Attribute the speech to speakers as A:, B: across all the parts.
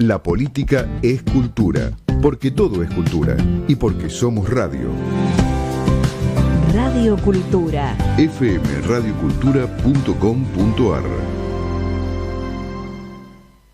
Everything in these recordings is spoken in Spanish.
A: La política es cultura, porque todo es cultura y porque somos radio.
B: Radio Cultura.
A: fmradiocultura.com.ar.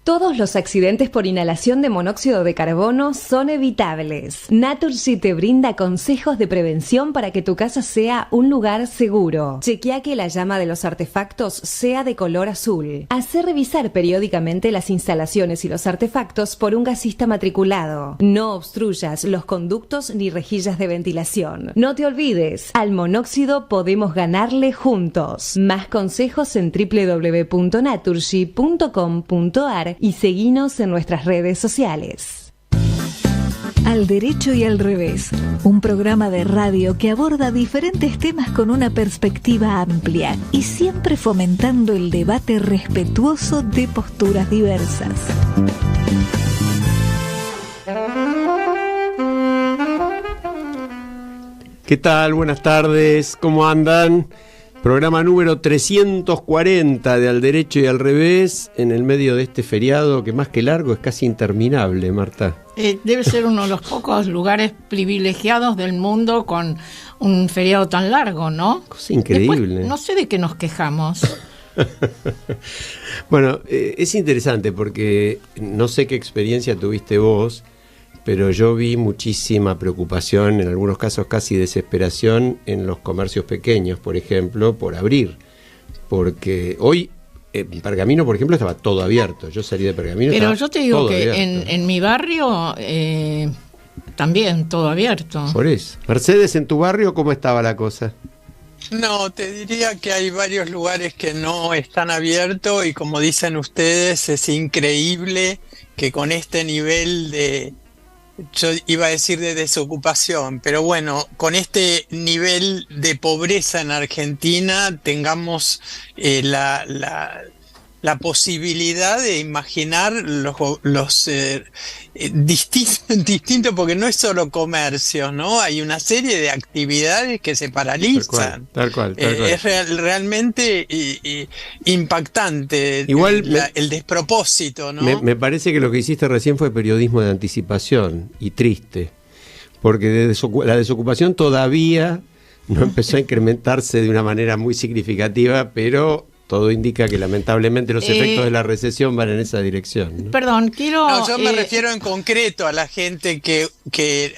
B: Todos los accidentes por inhalación de monóxido de carbono son evitables. Naturgy te brinda consejos de prevención para que tu casa sea un lugar seguro. Chequea que la llama de los artefactos sea de color azul. Hacé revisar periódicamente las instalaciones y los artefactos por un gasista matriculado. No obstruyas los conductos ni rejillas de ventilación. No te olvides, al monóxido podemos ganarle juntos. Más consejos en www.naturgy.com.ar y seguinos en nuestras redes sociales.
C: Al derecho y al revés, un programa de radio que aborda diferentes temas con una perspectiva amplia y siempre fomentando el debate respetuoso de posturas diversas.
D: ¿Qué tal? Buenas tardes, ¿cómo andan? Programa número 340 de Al Derecho y al Revés, en el medio de este feriado que más que largo es casi interminable, Marta.
E: Debe ser uno de los pocos lugares privilegiados del mundo con un feriado tan largo, ¿no?
D: Cosa increíble.
E: Después, no sé de qué nos quejamos.
D: Bueno, es interesante porque no sé qué experiencia tuviste vos, pero yo vi muchísima preocupación, en algunos casos casi desesperación, en los comercios pequeños, por ejemplo, por abrir. Porque hoy, en Pergamino, por ejemplo, estaba todo abierto. Yo salí de Pergamino.
E: Pero yo te digo que en mi barrio también todo abierto.
D: Por eso. Mercedes, ¿en tu barrio cómo estaba la cosa?
F: No, te diría que hay varios lugares que no están abiertos y como dicen ustedes, es increíble que con este nivel de... Yo iba a decir de desocupación, pero bueno, con este nivel de pobreza en Argentina tengamos la posibilidad de imaginar los distintos, porque no es solo comercio, ¿no? Hay una serie de actividades que se paralizan.
D: Tal cual.
F: Es realmente impactante.
D: Igual
F: el despropósito, ¿no?
D: Me parece que lo que hiciste recién fue periodismo de anticipación y triste, porque la desocupación todavía no empezó a incrementarse de una manera muy significativa, pero todo indica que lamentablemente los efectos de la recesión van en esa dirección, ¿no?
E: Perdón,
F: yo me refiero en concreto a la gente que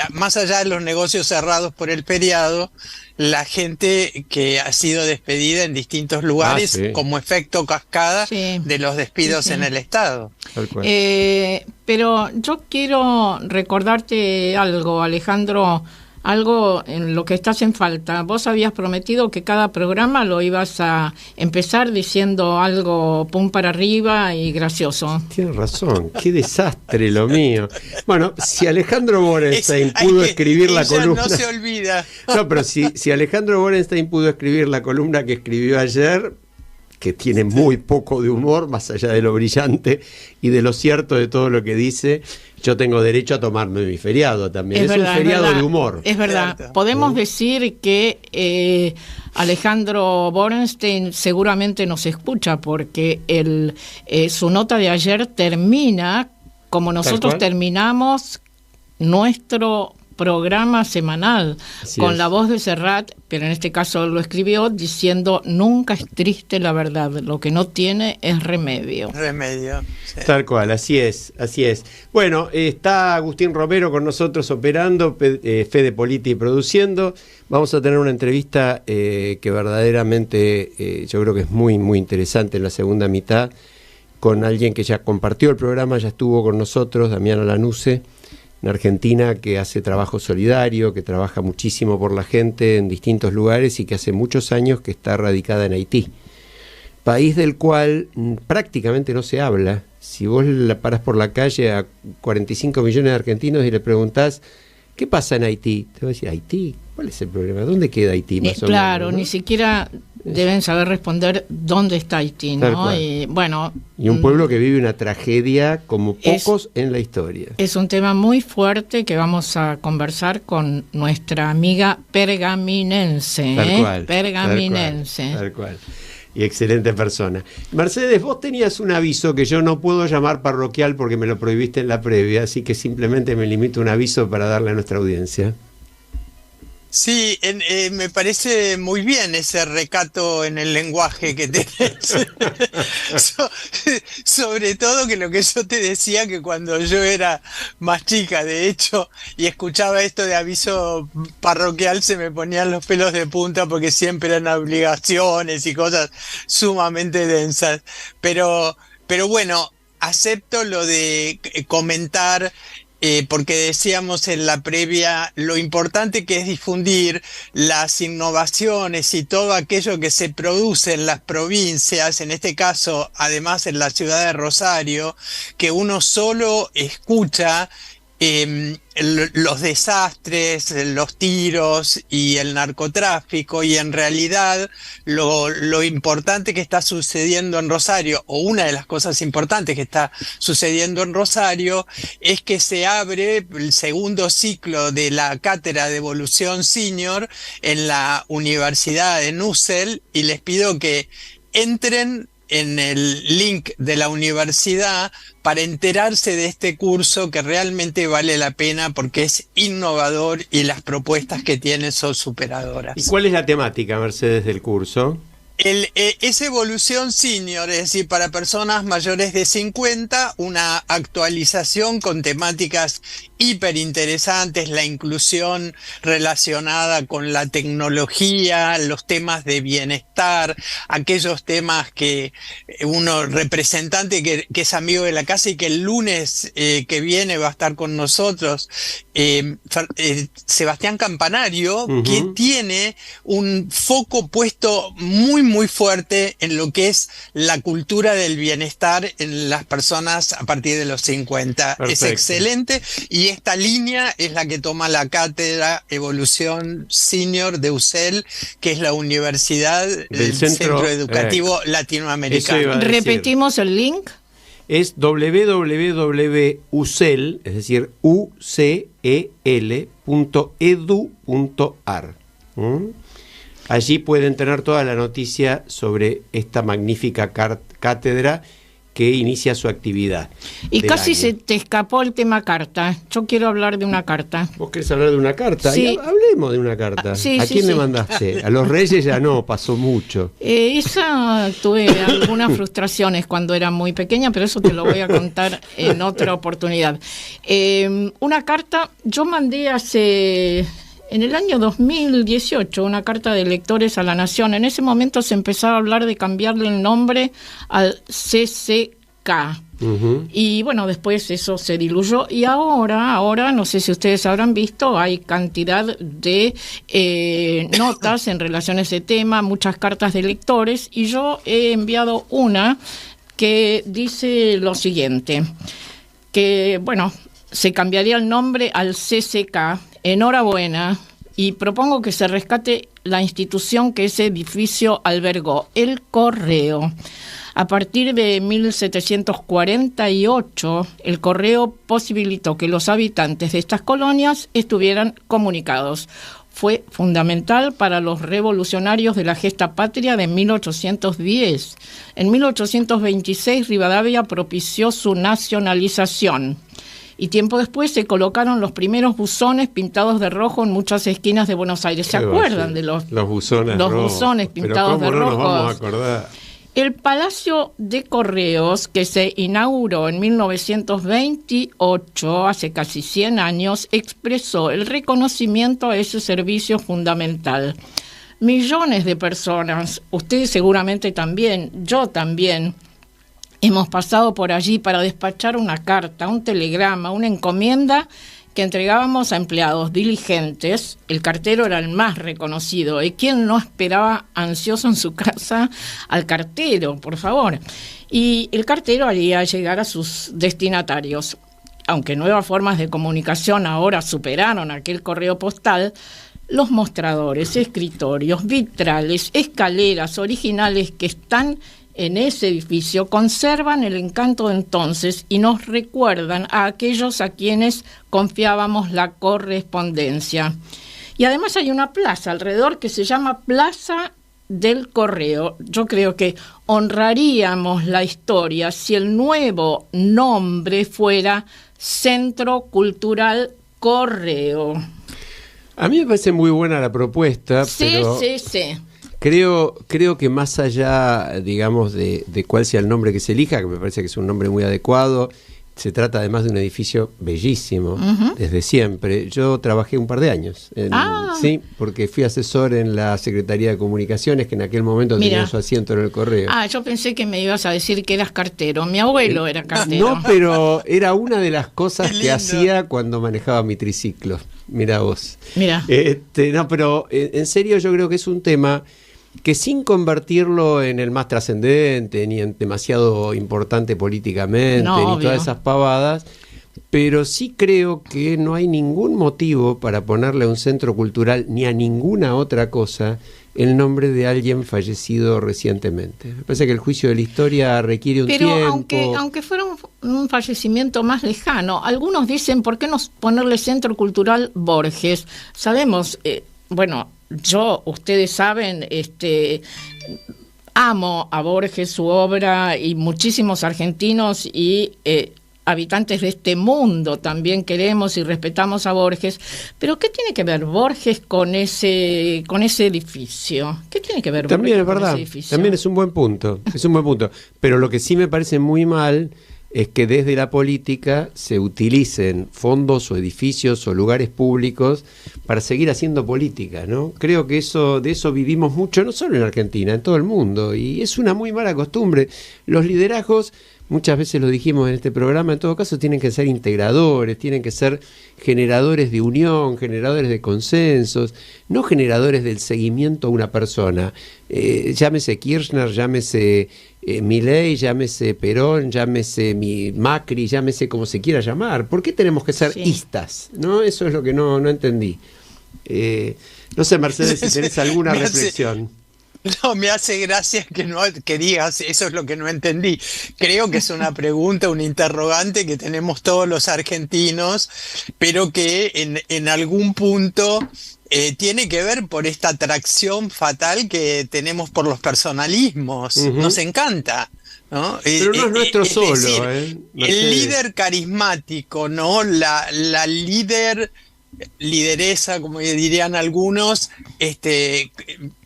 F: más allá de los negocios cerrados por el feriado, la gente que ha sido despedida en distintos lugares
D: sí,
F: como efecto cascada
E: sí,
F: de los despidos
E: sí.
F: en el Estado.
D: Tal cual.
E: Pero yo quiero recordarte algo, Alejandro, algo en lo que estás en falta. Vos habías prometido que cada programa lo ibas a empezar diciendo algo pum para arriba y gracioso.
D: Tienes razón, qué desastre lo mío. Bueno, si Alejandro Borenstein pudo escribir la columna...
F: no se olvida.
D: No, pero si Alejandro Borenstein pudo escribir la columna que escribió ayer, que tiene muy poco de humor, más allá de lo brillante y de lo cierto de todo lo que dice, yo tengo derecho a tomarme mi feriado también. Es verdad, un feriado de humor.
E: Es verdad. Cierto. Podemos decir que Alejandro Borenstein seguramente nos escucha porque su nota de ayer termina como nosotros terminamos nuestro programa semanal. Así con la voz de Serrat, pero en este caso lo escribió diciendo: nunca es triste la verdad, lo que no tiene es remedio.
F: Sí.
D: Tal cual, así es. Bueno, está Agustín Romero con nosotros operando, Fede Politi produciendo. Vamos a tener una entrevista que verdaderamente yo creo que es muy, muy interesante en la segunda mitad, con alguien que ya compartió el programa, ya estuvo con nosotros, Damiana Lanuse, en Argentina, que hace trabajo solidario, que trabaja muchísimo por la gente en distintos lugares y que hace muchos años que está radicada en Haití, país del cual prácticamente no se habla. Si vos la parás por la calle a 45 millones de argentinos y le preguntás ¿qué pasa en Haití? Te va a decir: ¿Haití? ¿Cuál es el problema? ¿Dónde queda Haití más o menos?
E: Claro, ¿no? Ni siquiera deben saber responder dónde está Haití, ¿no? Y
D: un pueblo que vive una tragedia como pocos en la historia.
E: Es un tema muy fuerte que vamos a conversar con nuestra amiga pergaminense.
D: Tal cual.
E: Pergaminense.
D: Tal cual. y excelente persona. Mercedes, vos tenías un aviso que yo no puedo llamar parroquial porque me lo prohibiste en la previa, así que simplemente me limito a un aviso para darle a nuestra audiencia.
F: Sí, me parece muy bien ese recato en el lenguaje que tenés. Sobre todo que lo que yo te decía, que cuando yo era más chica, de hecho, y escuchaba esto de aviso parroquial, se me ponían los pelos de punta porque siempre eran obligaciones y cosas sumamente densas. Pero bueno, acepto lo de comentar. Porque decíamos en la previa lo importante que es difundir las innovaciones y todo aquello que se produce en las provincias, en este caso además en la ciudad de Rosario, que uno solo escucha los desastres, los tiros y el narcotráfico, y en realidad lo importante que está sucediendo en Rosario, o una de las cosas importantes que está sucediendo en Rosario, es que se abre el segundo ciclo de la Cátedra de Evolución Senior en la Universidad de NUSEL, y les pido que entren en el link de la universidad para enterarse de este curso, que realmente vale la pena porque es innovador y las propuestas que tiene son superadoras.
D: ¿Y cuál es la temática, Mercedes, del curso?
F: Es Evolución Senior, es decir, para personas mayores de 50, una actualización con temáticas hiper interesantes, la inclusión relacionada con la tecnología, los temas de bienestar, aquellos temas que uno representante que es amigo de la casa y que el lunes que viene va a estar con nosotros, Sebastián Campanario, que tiene un foco puesto muy fuerte en lo que es la cultura del bienestar en las personas a partir de los 50. Perfecto. Es excelente, y esta línea es la que toma la Cátedra Evolución Senior de UCEL, que es la universidad del Centro Educativo Latinoamericano.
E: ¿Repetimos el link?
D: Es www.ucel, es decir, ucel.edu.ar. Allí pueden tener toda la noticia sobre esta magnífica cátedra que inicia su actividad.
E: Y casi se te escapó el tema carta. Yo quiero hablar de una carta.
D: ¿Vos querés hablar de una carta?
E: Sí.
D: Hablemos de una carta.
E: Sí,
D: ¿A quién le mandaste? A los Reyes ya no, pasó mucho.
E: Esa tuve algunas frustraciones cuando era muy pequeña, pero eso te lo voy a contar en otra oportunidad. Una carta, yo mandé en el año 2018 una carta de lectores a La Nación. En ese momento se empezaba a hablar de cambiarle el nombre al CCK. Y bueno, después eso se diluyó, y ahora no sé si ustedes habrán visto, hay cantidad de notas en relación a ese tema, muchas cartas de lectores, y yo he enviado una que dice lo siguiente, que bueno, se cambiaría el nombre al CCK. Enhorabuena, y propongo que se rescate la institución que ese edificio albergó, el Correo. A partir de 1748, el Correo posibilitó que los habitantes de estas colonias estuvieran comunicados. Fue fundamental para los revolucionarios de la gesta patria de 1810. En 1826, Rivadavia propició su nacionalización. Y tiempo después se colocaron los primeros buzones pintados de rojo en muchas esquinas de Buenos Aires. ¿Se acuerdan de los buzones pintados de rojo?
D: No nos vamos a acordar.
E: El Palacio de Correos, que se inauguró en 1928, hace casi 100 años, expresó el reconocimiento a ese servicio fundamental. Millones de personas, ustedes seguramente también, yo también, hemos pasado por allí para despachar una carta, un telegrama, una encomienda que entregábamos a empleados diligentes. El cartero era el más reconocido. ¿Y quién no esperaba ansioso en su casa al cartero, por favor? Y el cartero haría llegar a sus destinatarios. Aunque nuevas formas de comunicación ahora superaron aquel correo postal, los mostradores, escritorios, vitrales, escaleras originales que están en ese edificio conservan el encanto de entonces y nos recuerdan a aquellos a quienes confiábamos la correspondencia. Y además hay una plaza alrededor que se llama Plaza del Correo. Yo creo que honraríamos la historia si el nuevo nombre fuera Centro Cultural Correo.
D: A mí me parece muy buena la propuesta, pero
E: Sí.
D: creo que más allá, digamos, de cuál sea el nombre que se elija, que me parece que es un nombre muy adecuado, se trata además de un edificio bellísimo, desde siempre. Yo trabajé un par de años, sí, porque fui asesor en la Secretaría de Comunicaciones, que en aquel momento tenía su asiento en el Correo.
E: Yo pensé que me ibas a decir que eras cartero. Mi abuelo era cartero.
D: No, pero era una de las cosas que hacía cuando manejaba mi triciclo. Mirá vos.
E: Mira.
D: No, pero en serio yo creo que es un tema que, sin convertirlo en el más trascendente ni en demasiado importante políticamente, ni
E: obvio,
D: todas esas pavadas, pero sí creo que no hay ningún motivo para ponerle a un centro cultural ni a ninguna otra cosa el nombre de alguien fallecido recientemente. Me parece que el juicio de la historia requiere un tiempo.
E: Pero aunque fuera un fallecimiento más lejano, algunos dicen, ¿por qué no ponerle Centro Cultural Borges? Sabemos, ustedes saben, amo a Borges, su obra, y muchísimos argentinos y habitantes de este mundo también queremos y respetamos a Borges, pero ¿qué tiene que ver Borges con ese edificio? ¿Qué tiene que ver
D: También
E: Borges
D: es verdad,
E: con ese edificio?
D: también es un buen punto, pero lo que sí me parece muy mal es que desde la política se utilicen fondos o edificios o lugares públicos para seguir haciendo política, ¿no? Creo que de eso vivimos mucho, no solo en Argentina, en todo el mundo, y es una muy mala costumbre. Los liderazgos, muchas veces lo dijimos en este programa, en todo caso tienen que ser integradores, tienen que ser generadores de unión, generadores de consensos, no generadores del seguimiento a una persona. Llámese Kirchner, llámese Milei, llámese Perón, llámese Macri, llámese como se quiera llamar. ¿Por qué tenemos que ser istas? ¿No? Eso es lo que no entendí. No sé, Mercedes, si tenés alguna reflexión.
F: No, me hace gracia que digas, eso es lo que no entendí. Creo que es una pregunta, un interrogante que tenemos todos los argentinos, pero que en algún punto tiene que ver por esta atracción fatal que tenemos por los personalismos. Nos encanta, ¿no?
D: Pero no es nuestro solo,
F: decir, el líder carismático, ¿no? La lideresa, como dirían algunos,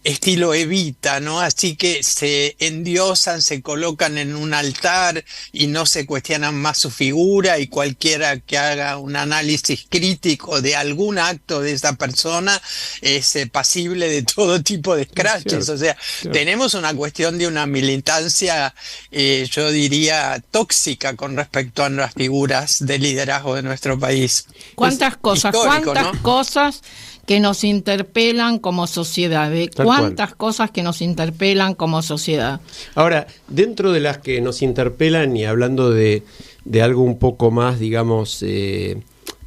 F: estilo Evita, ¿no? Así que se endiosan, se colocan en un altar y no se cuestionan más su figura, y cualquiera que haga un análisis crítico de algún acto de esa persona es pasible de todo tipo de escraches. O sea, tenemos una cuestión de una militancia, yo diría, tóxica con respecto a las figuras de liderazgo de nuestro país.
E: ¿Cuántas cosas que nos interpelan como sociedad? ¿Cuántas cosas que nos interpelan como sociedad?
D: Ahora, dentro de las que nos interpelan, y hablando de algo un poco más, digamos,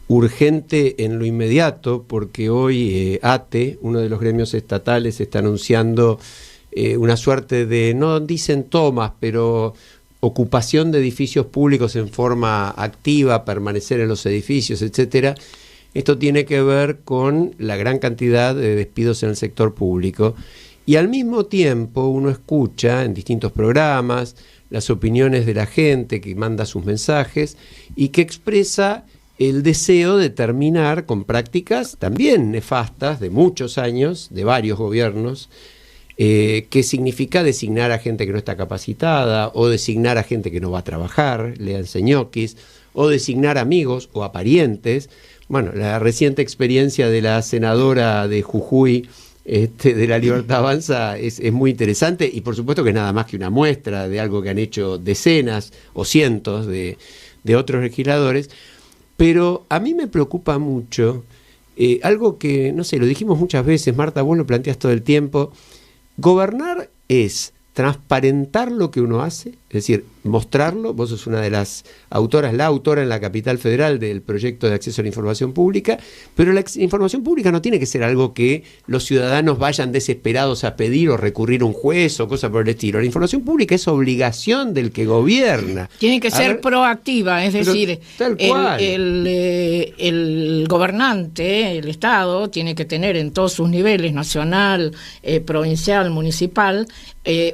D: urgente en lo inmediato, porque hoy ATE, uno de los gremios estatales, está anunciando una suerte de, no dicen tomas, pero ocupación de edificios públicos en forma activa, permanecer en los edificios, etcétera. Esto tiene que ver con la gran cantidad de despidos en el sector público, y al mismo tiempo uno escucha en distintos programas las opiniones de la gente que manda sus mensajes y que expresa el deseo de terminar con prácticas también nefastas de muchos años, de varios gobiernos, que significa designar a gente que no está capacitada, o designar a gente que no va a trabajar, léanse ñoquis, o designar amigos o a parientes. Bueno, la reciente experiencia de la senadora de Jujuy, de La Libertad Avanza, es muy interesante, y por supuesto que es nada más que una muestra de algo que han hecho decenas o cientos de otros legisladores. Pero a mí me preocupa mucho algo que, no sé, lo dijimos muchas veces, Marta, vos lo planteás todo el tiempo. Gobernar es transparentar lo que uno hace, es decir, mostrarlo. Vos sos una de las autoras, la autora en la Capital Federal del proyecto de acceso a la información pública, pero la información pública no tiene que ser algo que los ciudadanos vayan desesperados a pedir o recurrir a un juez o cosas por el estilo. La información pública es obligación del que gobierna.
E: Tiene que ser proactiva, es decir, el gobernante, el Estado, tiene que tener en todos sus niveles, nacional, provincial, municipal,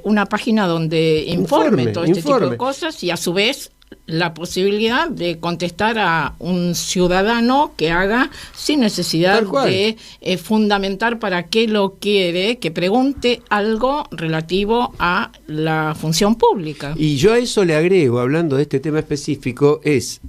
E: una página donde informe todo este tipo de cosas, y a su vez la posibilidad de contestar a un ciudadano que haga sin necesidad de fundamentar para qué lo quiere, que pregunte algo relativo a la función pública.
D: Y yo a eso le agrego, hablando de este tema específico, es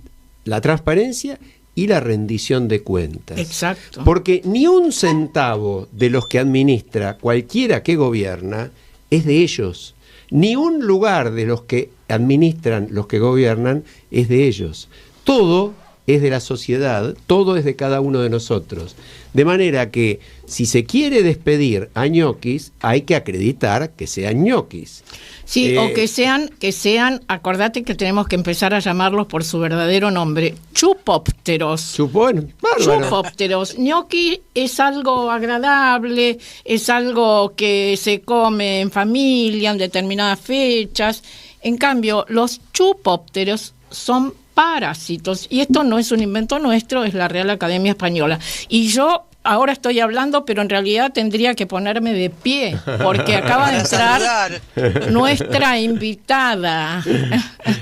D: la transparencia y la rendición de cuentas.
E: Exacto.
D: Porque ni un centavo de los que administra cualquiera que gobierna es de ellos. Ni un lugar de los que administran los que gobiernan es de ellos. Todo es de la sociedad, todo es de cada uno de nosotros. De manera que si se quiere despedir a ñoquis, hay que acreditar que sean ñoquis.
E: Sí, o que sean, acordate que tenemos que empezar a llamarlos por su verdadero nombre, chupópteros. Chupópteros. Ñoqui es algo agradable, es algo que se come en familia en determinadas fechas. En cambio, los chupópteros son parásitos, y esto no es un invento nuestro, es la Real Academia Española. Y yo ahora estoy hablando, pero en realidad tendría que ponerme de pie, porque acaba de entrar nuestra invitada.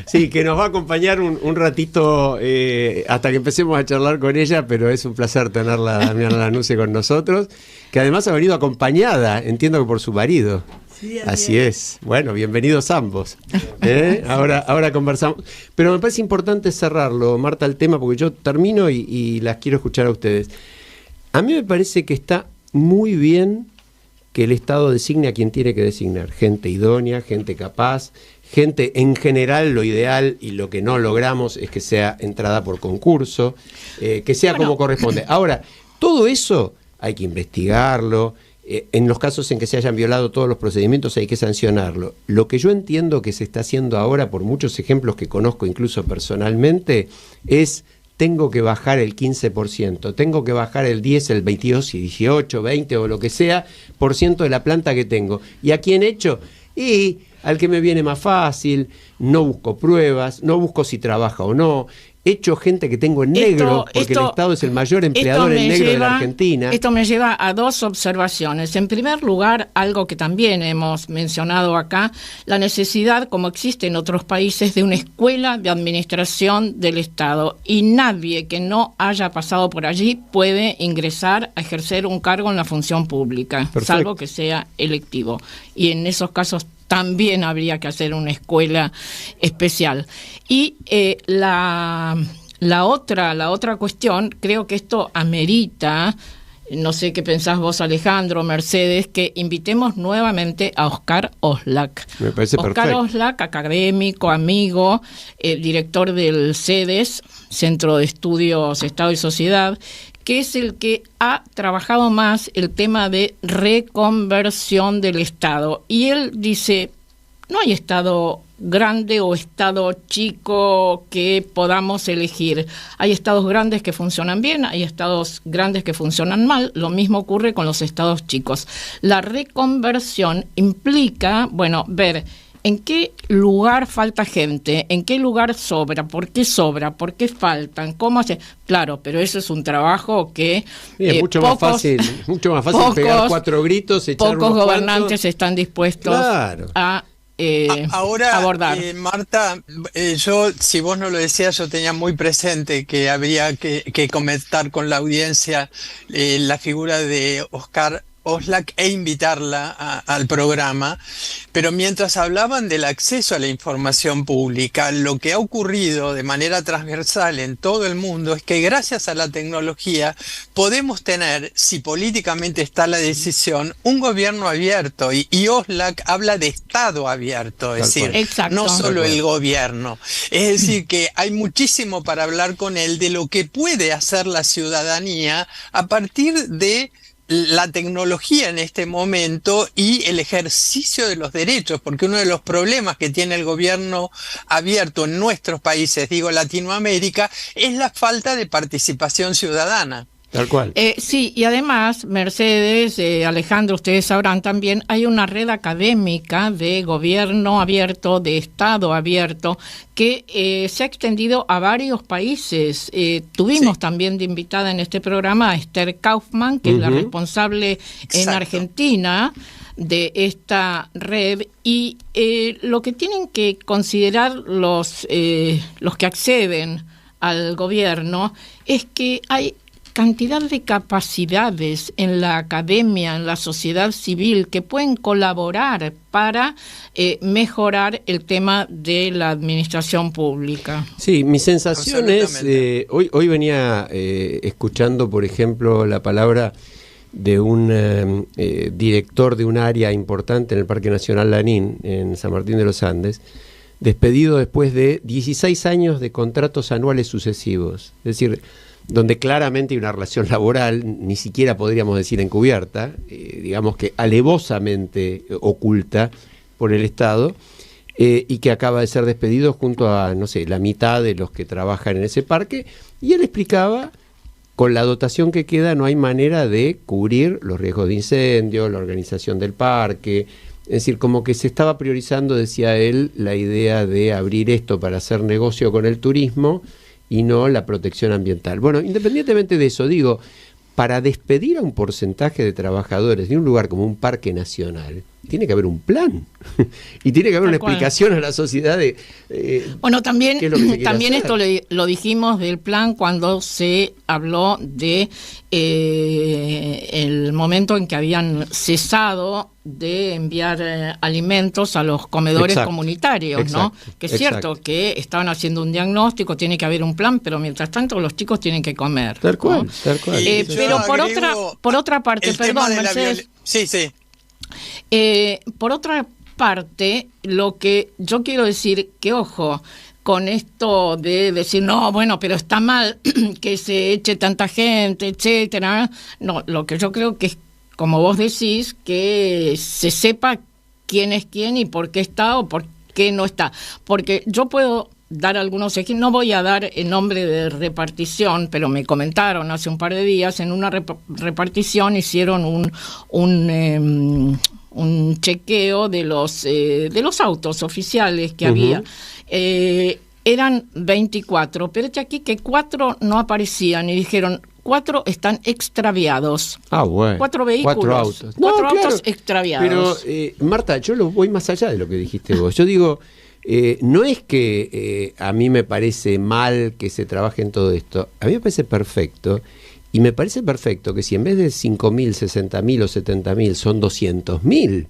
D: Sí, que nos va a acompañar un ratito hasta que empecemos a charlar con ella, pero es un placer tenerla, Damiana Lanusse, con nosotros, que además ha venido acompañada, entiendo que por su marido. Sí, así es. Bueno, bienvenidos ambos. Ahora conversamos. Pero me parece importante cerrarlo, Marta, el tema, porque yo termino y las quiero escuchar a ustedes. A mí me parece que está muy bien que el Estado designe a quien tiene que designar. Gente idónea, gente capaz, gente en general. Lo ideal y lo que no logramos es que sea entrada por concurso, que sea como corresponde. Ahora, todo eso hay que investigarlo. En los casos en que se hayan violado todos los procedimientos hay que sancionarlo. Lo que yo entiendo que se está haciendo ahora, por muchos ejemplos que conozco incluso personalmente, es: tengo que bajar el 15%, tengo que bajar el 10, el 22, 18, 20 o lo que sea por ciento de la planta que tengo. ¿Y a quién echo? Y al que me viene más fácil, no busco pruebas, no busco si trabaja o no. Echo gente que tengo en negro, porque el Estado es el mayor empleador en negro de la Argentina.
E: Esto me lleva a dos observaciones. En primer lugar, algo que también hemos mencionado acá, la necesidad, como existe en otros países, de una escuela de administración del Estado. Y nadie que no haya pasado por allí puede ingresar a ejercer un cargo en la función pública, salvo que sea electivo. Y en esos casos también habría que hacer una escuela especial. Y la otra cuestión, creo que esto amerita, no sé qué pensás vos, Alejandro, Mercedes, que invitemos nuevamente a Oscar Oslak.
D: Me parece
E: Oscar
D: perfecto.
E: Oslak, académico, amigo, director del CEDES, Centro de Estudios Estado y Sociedad, que es el que ha trabajado más el tema de reconversión del Estado. Y él dice, no hay Estado grande o Estado chico que podamos elegir. Hay Estados grandes que funcionan bien, hay Estados grandes que funcionan mal. Lo mismo ocurre con los Estados chicos. La reconversión implica, ver ¿en qué lugar falta gente? ¿En qué lugar sobra? ¿Por qué faltan? ¿Cómo hace? Claro, pero eso es un trabajo que
D: es mucho más fácil pegar 4 gritos, echar
E: pocos gobernantes están dispuestos a
F: ahora,
E: abordar.
F: Marta, yo, si vos no lo decías, yo tenía muy presente que habría que comentar con la audiencia la figura de Oscar Oslak e invitarla al programa, pero mientras hablaban del acceso a la información pública, lo que ha ocurrido de manera transversal en todo el mundo es que gracias a la tecnología podemos tener, si políticamente está la decisión, un gobierno abierto, y Oslak habla de Estado abierto, es decir, no solo el gobierno. Es decir, que hay muchísimo para hablar con él de lo que puede hacer la ciudadanía a partir de la tecnología en este momento y el ejercicio de los derechos, porque uno de los problemas que tiene el gobierno abierto en nuestros países, digo Latinoamérica, es la falta de participación ciudadana.
D: Tal cual.
E: Sí, y además, Mercedes, Alejandro, ustedes sabrán también, hay una red académica de gobierno abierto, de Estado abierto, que se ha extendido a varios países. Tuvimos también de invitada en este programa a Esther Kaufman, que es la responsable en Argentina de esta red, y lo que tienen que considerar los que acceden al gobierno es que hay cantidad de capacidades en la academia, en la sociedad civil, que pueden colaborar para mejorar el tema de la administración pública.
D: Sí, mi sensación es, hoy venía escuchando, por ejemplo, la palabra de un director de un área importante en el Parque Nacional Lanín, en San Martín de los Andes, despedido después de 16 años de contratos anuales sucesivos. Es decir, donde claramente hay una relación laboral, ni siquiera podríamos decir encubierta, digamos que alevosamente oculta por el Estado, y que acaba de ser despedido junto a, no sé, la mitad de los que trabajan en ese parque, y él explicaba, con la dotación que queda no hay manera de cubrir los riesgos de incendio, la organización del parque, es decir, como que se estaba priorizando, decía él, la idea de abrir esto para hacer negocio con el turismo, y no la protección ambiental. Bueno, independientemente de eso, digo, para despedir a un porcentaje de trabajadores de un lugar como un parque nacional, tiene que haber un plan y tiene que haber una explicación a la sociedad de
E: bueno, también
D: hacer.
E: Esto lo dijimos del plan cuando se habló de el momento en que habían cesado de enviar alimentos a los comedores comunitarios, ¿no? Que es cierto que estaban haciendo un diagnóstico, tiene que haber un plan, pero mientras tanto los chicos tienen que comer.
D: Tal cual,
E: ¿no?
D: tal cual.
E: Pero por otra parte, perdón, Mercedes.
F: Sí.
E: Por otra parte, lo que yo quiero decir, que ojo, con esto de decir, no, bueno, pero está mal que se eche tanta gente, etcétera. No, lo que yo creo que es, como vos decís, que se sepa quién es quién y por qué está o por qué no está. Porque yo puedo dar algunos ejemplos, no voy a dar el nombre de repartición, pero me comentaron hace un par de días, en una repartición hicieron un chequeo de los autos oficiales que había. Eran 24, pero aquí que 4 no aparecían y dijeron, 4 están extraviados.
D: Ah, bueno.
E: 4 vehículos.
D: 4 autos.
E: Cuatro autos extraviados.
D: Pero, Marta, yo lo voy más allá de lo que dijiste vos. Yo digo, no es que a mí me parece mal que se trabaje en todo esto. A mí me parece perfecto. Y me parece perfecto que si en vez de 5.000, 60.000 o 70.000 son 200.000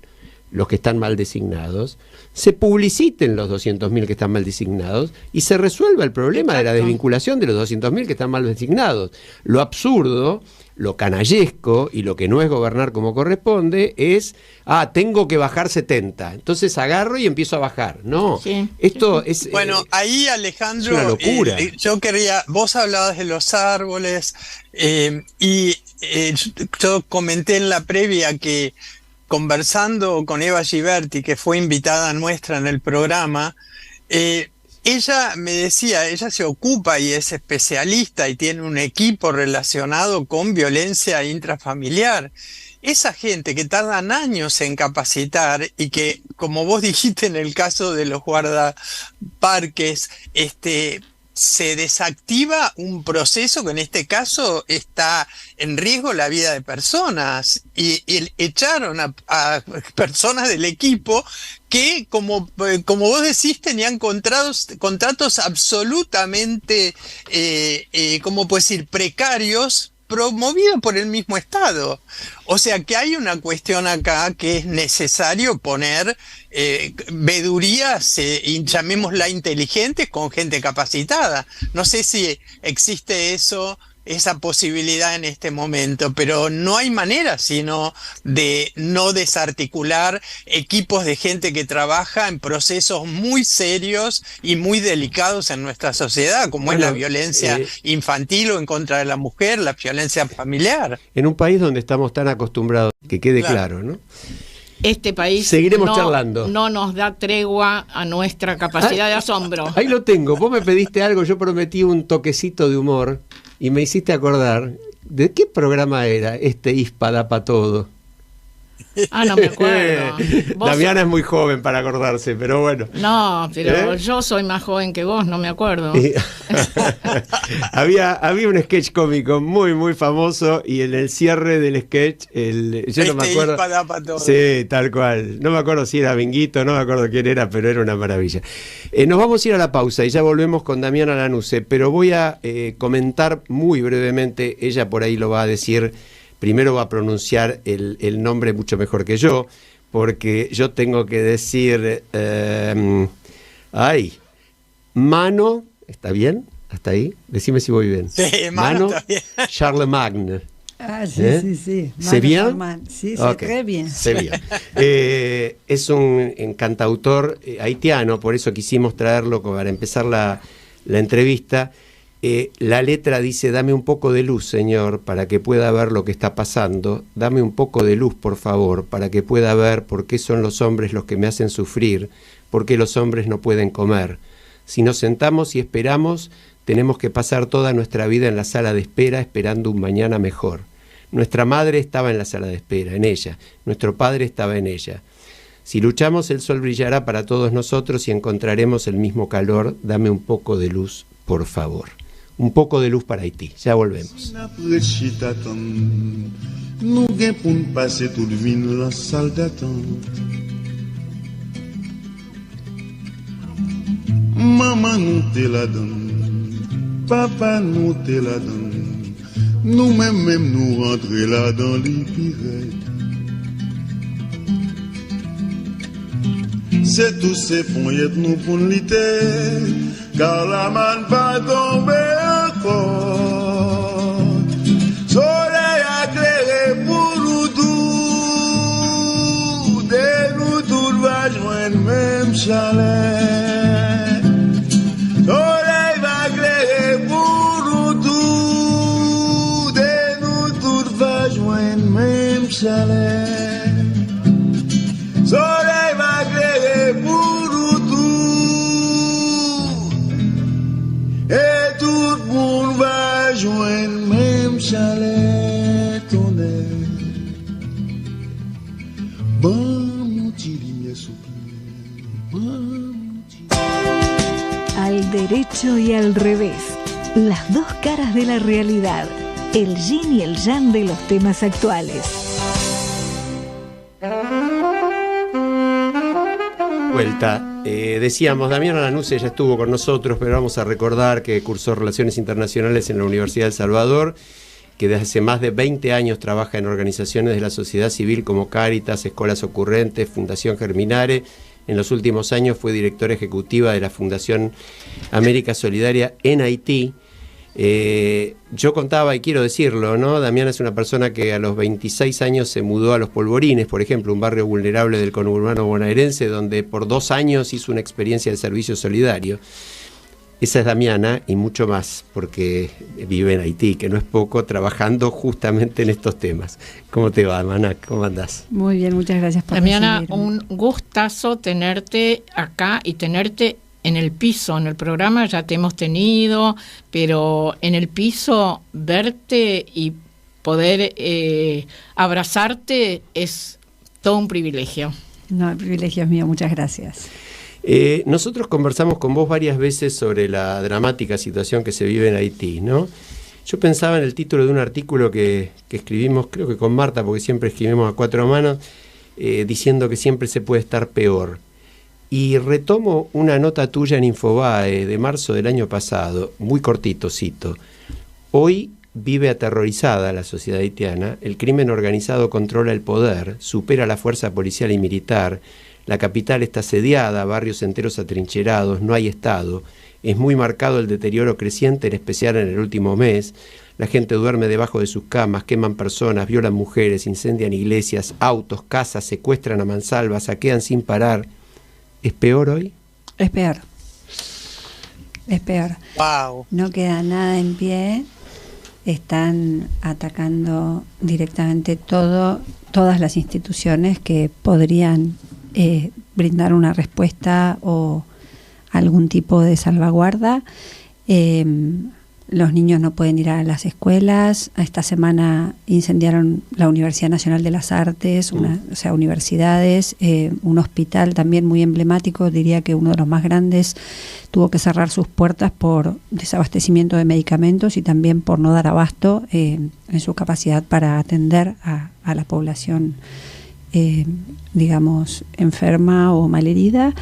D: los que están mal designados, se publiciten los 200.000 que están mal designados y se resuelva el problema de la desvinculación de los 200.000 que están mal designados. Lo absurdo, lo canallesco y lo que no es gobernar como corresponde es, tengo que bajar 70, entonces agarro y empiezo a bajar. No, esto es...
F: Bueno, ahí Alejandro,
D: es una locura.
F: Vos hablabas de los árboles y yo comenté en la previa que conversando con Eva Giberti, que fue invitada nuestra en el programa, ella me decía, ella se ocupa y es especialista y tiene un equipo relacionado con violencia intrafamiliar. Esa gente que tardan años en capacitar y que, como vos dijiste en el caso de los guardaparques, se desactiva un proceso que en este caso está en riesgo la vida de personas y echaron a personas del equipo que, como vos decís, tenían contratos absolutamente, ¿cómo puedo decir?, precarios, promovido por el mismo Estado. O sea que hay una cuestión acá que es necesario poner vedurías, llamémosla inteligentes, con gente capacitada. No sé si existe eso esa posibilidad en este momento, pero no hay manera sino de no desarticular equipos de gente que trabaja en procesos muy serios y muy delicados en nuestra sociedad, como es la violencia infantil o en contra de la mujer, la violencia familiar.
D: En un país donde estamos tan acostumbrados, que quede claro, ¿no?
E: Este país
D: seguiremos charlando.
E: No nos da tregua a nuestra capacidad de asombro.
D: Ahí lo tengo. Vos me pediste algo, yo prometí un toquecito de humor y me hiciste acordar. ¿De qué programa era ISPA da pa' todo?
E: Ah, no me acuerdo.
D: Damiana es muy joven para acordarse, pero bueno.
E: No, pero yo soy más joven que vos, no me acuerdo.
D: había un sketch cómico muy, muy famoso y en el cierre del sketch, yo no me acuerdo. Sí, tal cual. No me acuerdo si era Binguito, no me acuerdo quién era, pero era una maravilla. Nos vamos a ir a la pausa y ya volvemos con Damiana Lanuse, pero voy a comentar muy brevemente, ella por ahí lo va a decir. Primero va a pronunciar el nombre mucho mejor que yo, porque yo tengo que decir, Mano, ¿está bien? ¿Hasta ahí? Decime si voy bien.
F: Sí, Mano
D: Charlemagne.
G: Ah, sí, sí.
D: ¿C'est bien?
G: Sí,
D: okay.
G: Très bien.
D: C'est bien. Es un cantautor haitiano, por eso quisimos traerlo para empezar la entrevista. La letra dice: dame un poco de luz, Señor, para que pueda ver lo que está pasando. Dame un poco de luz, por favor, para que pueda ver por qué son los hombres los que me hacen sufrir, por qué los hombres no pueden comer. Si nos sentamos y esperamos, tenemos que pasar toda nuestra vida en la sala de espera esperando un mañana mejor. Nuestra madre estaba en la sala de espera, en ella. Nuestro padre estaba en ella. Si luchamos, el sol brillará para todos nosotros y encontraremos el mismo calor. Dame un poco de luz, por favor. Un poco de luz para Haití. Ya volvemos.
H: Maman nous te la donne, papa nous te la donne, nous-mêmes nous rentrer là dans l'épirette. C'est tous ces fonyettes nous pour lutter, car la manne va tomber encore. Soleil éclairé pour nous tous, dès nous tous va joindre même chalet. Soleil va éclairer pour nous tous, dès nous tous va joindre même chalet. Soleil va éclairer pour nous tous, et tout le monde va joindre même chalet. Tonnerre, bon mon petit lumière souple, bon.
C: Al derecho y al revés, las dos caras de la realidad, el yin y el yang de los temas actuales.
D: Vuelta. Decíamos, Damiana Lanuse ya estuvo con nosotros, pero vamos a recordar que cursó Relaciones Internacionales en la Universidad de El Salvador, que desde hace más de 20 años trabaja en organizaciones de la sociedad civil como Cáritas, Escuelas Ocurrentes, Fundación Germinare. En los últimos años fue directora ejecutiva de la Fundación América Solidaria en Haití. Yo contaba, y quiero decirlo, ¿no? Damiana es una persona que a los 26 años se mudó a Los Polvorines, por ejemplo, un barrio vulnerable del conurbano bonaerense, donde por 2 años hizo una experiencia de servicio solidario. Esa es Damiana y mucho más, porque vive en Haití, que no es poco, trabajando justamente en estos temas. ¿Cómo te va, Damiana? ¿Cómo andás?
G: Muy bien, muchas gracias por
E: Damiana,
G: recibirme.
E: un gustazo tenerte acá y tenerte en el piso. En el programa ya te hemos tenido, pero en el piso verte y poder abrazarte es todo un privilegio.
G: No, el privilegio es mío, muchas gracias.
D: Nosotros conversamos con vos varias veces sobre la dramática situación que se vive en Haití, ¿no? Yo pensaba en el título de un artículo que escribimos, creo que con Marta, porque siempre escribimos a 4 manos, diciendo que siempre se puede estar peor. Y retomo una nota tuya en Infobae de marzo del año pasado, muy cortito, cito. Hoy vive aterrorizada la sociedad haitiana, el crimen organizado controla el poder, supera la fuerza policial y militar, la capital está asediada, barrios enteros atrincherados, no hay Estado, es muy marcado el deterioro creciente, en especial en el último mes. La gente duerme debajo de sus camas, queman personas, violan mujeres, incendian iglesias, autos, casas, secuestran a mansalva, saquean sin parar. ¿Es peor hoy?
G: Es peor. Es peor.
F: Wow.
G: No queda nada en pie. Están atacando directamente todas las instituciones que podrían brindar una respuesta o algún tipo de salvaguarda. Los niños no pueden ir a las escuelas. Esta semana incendiaron la Universidad Nacional de las Artes, o sea, universidades, un hospital también muy emblemático, diría que uno de los más grandes, tuvo que cerrar sus puertas por desabastecimiento de medicamentos y también por no dar abasto en su capacidad para atender a la población, digamos, enferma o malherida.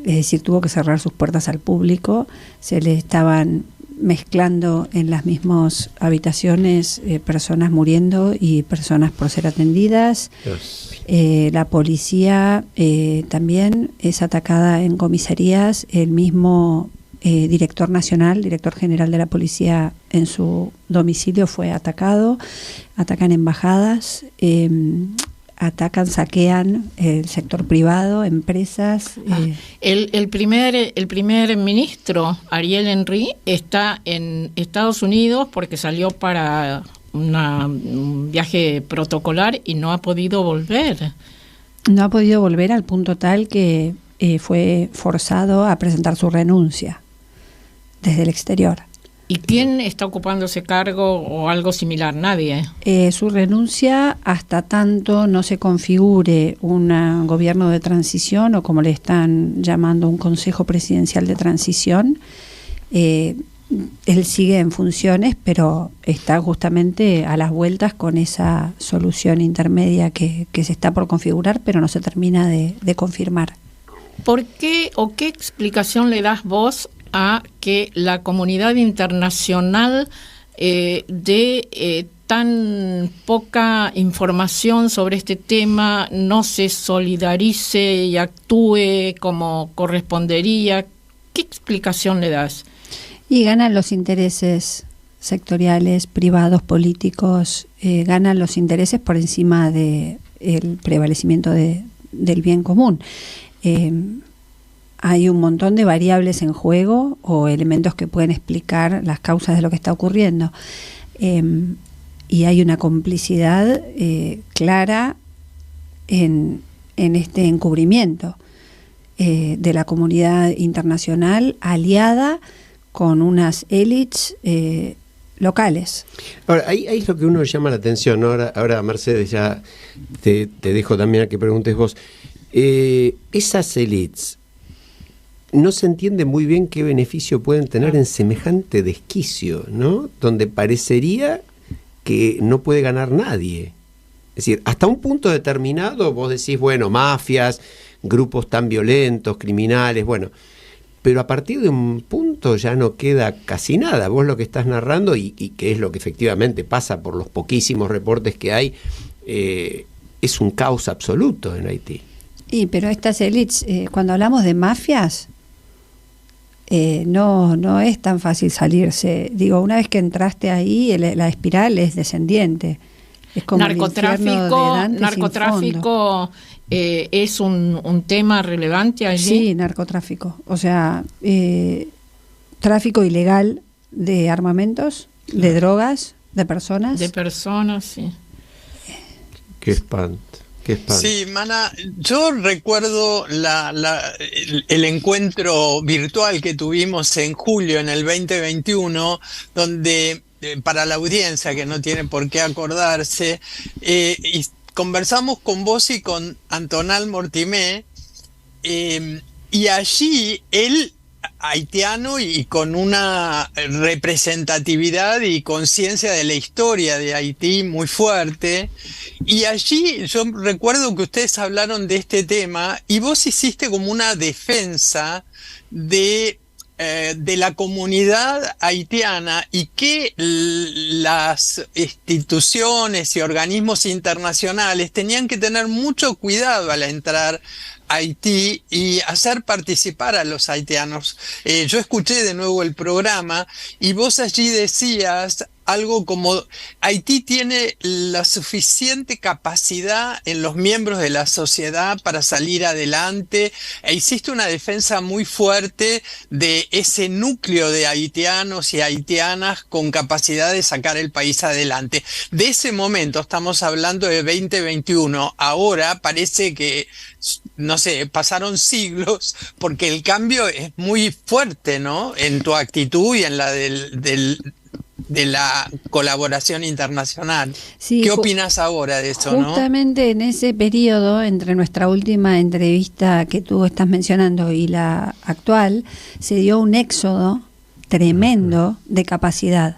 G: Es decir, tuvo que cerrar sus puertas al público, se le estaban mezclando en las mismas habitaciones personas muriendo y personas por ser atendidas. La policía también es atacada en comisarías, el mismo director general de la policía en su domicilio fue atacado, atacan embajadas, saquean el sector privado, empresas.
E: El primer ministro, Ariel Henry, está en Estados Unidos porque salió para un viaje protocolar y no ha podido volver.
G: No ha podido volver al punto tal que fue forzado a presentar su renuncia desde el exterior.
E: ¿Y quién está ocupando ese cargo o algo similar? Nadie.
G: Su renuncia hasta tanto no se configure un gobierno de transición o como le están llamando un consejo presidencial de transición. Él sigue en funciones, pero está justamente a las vueltas con esa solución intermedia que se está por configurar, pero no se termina de confirmar.
E: ¿Por qué o qué explicación le das vos a que la comunidad internacional dé tan poca información sobre este tema, no se solidarice y actúe como correspondería? ¿Qué explicación le das?
G: Y ganan los intereses sectoriales, privados, políticos, ganan los intereses por encima del prevalecimiento del bien común. Hay un montón de variables en juego o elementos que pueden explicar las causas de lo que está ocurriendo. Y hay una complicidad clara en este encubrimiento de la comunidad internacional aliada con unas élites locales.
D: Ahora, ahí es lo que uno llama la atención, ¿no? Ahora Mercedes, ya te dejo también a que preguntes vos. Esas élites, no se entiende muy bien qué beneficio pueden tener en semejante desquicio, ¿no? Donde parecería que no puede ganar nadie. Es decir, hasta un punto determinado vos decís, bueno, mafias, grupos tan violentos, criminales, bueno, pero a partir de un punto ya no queda casi nada. Vos lo que estás narrando, y que es lo que efectivamente pasa por los poquísimos reportes que hay, es un caos absoluto en Haití.
G: Pero estas élites, cuando hablamos de mafias, no es tan fácil salirse. Digo, una vez que entraste ahí, la espiral es descendiente. Es como
E: narcotráfico es un tema relevante allí.
G: Sí, narcotráfico. O sea, tráfico ilegal de armamentos, de drogas, de personas.
E: De personas, sí.
D: Qué espanto.
F: Sí, Mana, yo recuerdo el encuentro virtual que tuvimos en julio en el 2021, donde para la audiencia que no tiene por qué acordarse, y conversamos con vos y con Antonal Mortimé, y allí él, haitiano y con una representatividad y conciencia de la historia de Haití muy fuerte, y allí yo recuerdo que ustedes hablaron de este tema y vos hiciste como una defensa de la comunidad haitiana y que las instituciones y organismos internacionales tenían que tener mucho cuidado al entrar Haití y hacer participar a los haitianos. Yo escuché de nuevo el programa y vos allí decías algo como Haití tiene la suficiente capacidad en los miembros de la sociedad para salir adelante, e hiciste una defensa muy fuerte de ese núcleo de haitianos y haitianas con capacidad de sacar el país adelante. De ese momento, estamos hablando de 2021, ahora parece que, no sé, pasaron siglos, porque el cambio es muy fuerte, ¿no? En tu actitud y en la de la colaboración internacional.
G: Sí,
F: ¿qué opinas ahora de eso?
G: Justamente en ese periodo, entre nuestra última entrevista que tú estás mencionando y la actual, se dio un éxodo tremendo de capacidad,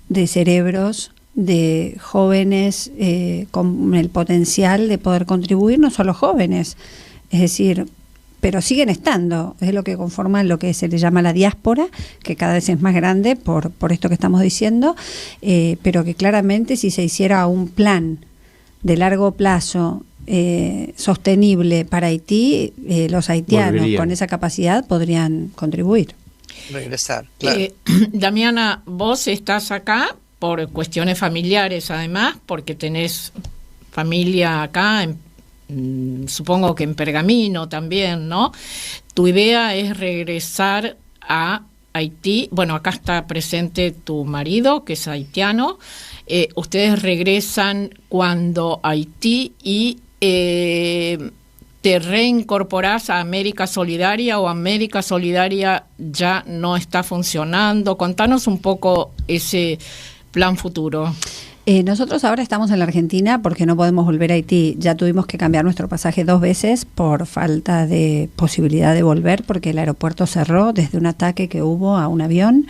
G: de cerebros, de jóvenes con el potencial de poder contribuir, no solo jóvenes, es decir, pero siguen estando, es lo que conforma lo que se le llama la diáspora, que cada vez es más grande por esto que estamos diciendo, pero que claramente si se hiciera un plan de largo plazo sostenible para Haití, los haitianos con esa capacidad podrían contribuir.
F: Regresar, claro.
E: Damiana, vos estás acá por cuestiones familiares, además, porque tenés familia acá, supongo que en Pergamino también, ¿no? Tu idea es regresar a Haití. Bueno, acá está presente tu marido, que es haitiano. Ustedes regresan cuando Haití y te reincorporás a América Solidaria, o América Solidaria ya no está funcionando. Contanos un poco ese plan futuro.
G: Nosotros ahora estamos en la Argentina porque no podemos volver a Haití. Ya tuvimos que cambiar nuestro pasaje 2 veces por falta de posibilidad de volver, porque el aeropuerto cerró desde un ataque que hubo a un avión.